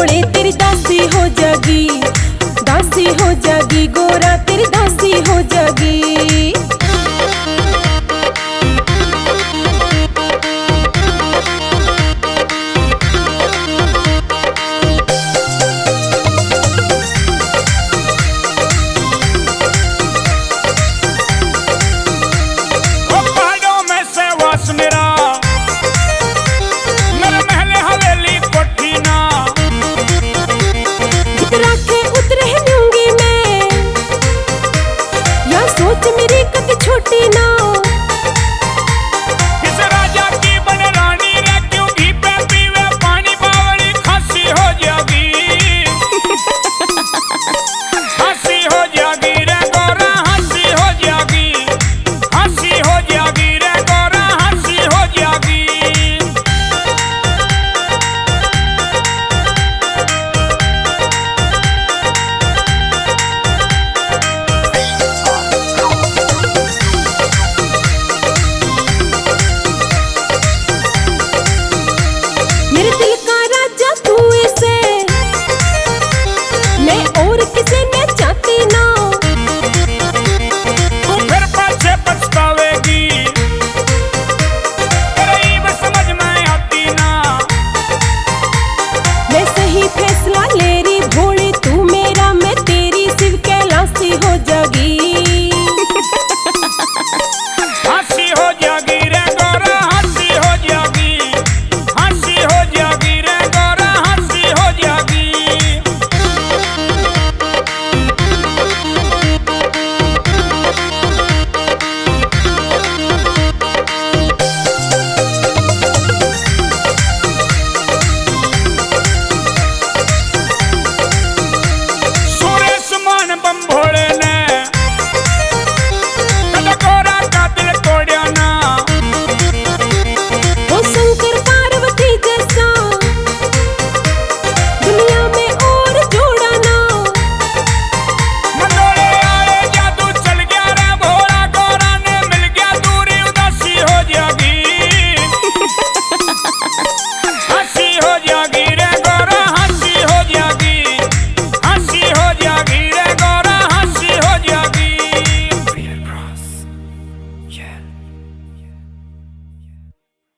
कोले तेरी दासी हो जागी गोरा तेरी दासी हो जागी। मेरी कद छोटी ना किस राजा की बन रानी रे क्यों घी पे पीवे पानी बावली खांसी हो जागी हंसी हो जागी रे गोरा हंसी हो जागी रे गोरा हंसी हो जागी। मेरे दिल का राजा तू इसे मैं और किसे न चाहती ना। तू फिर पाछे पछतावेगी तेरी समझ में आती ना। मैं सही फैसला ले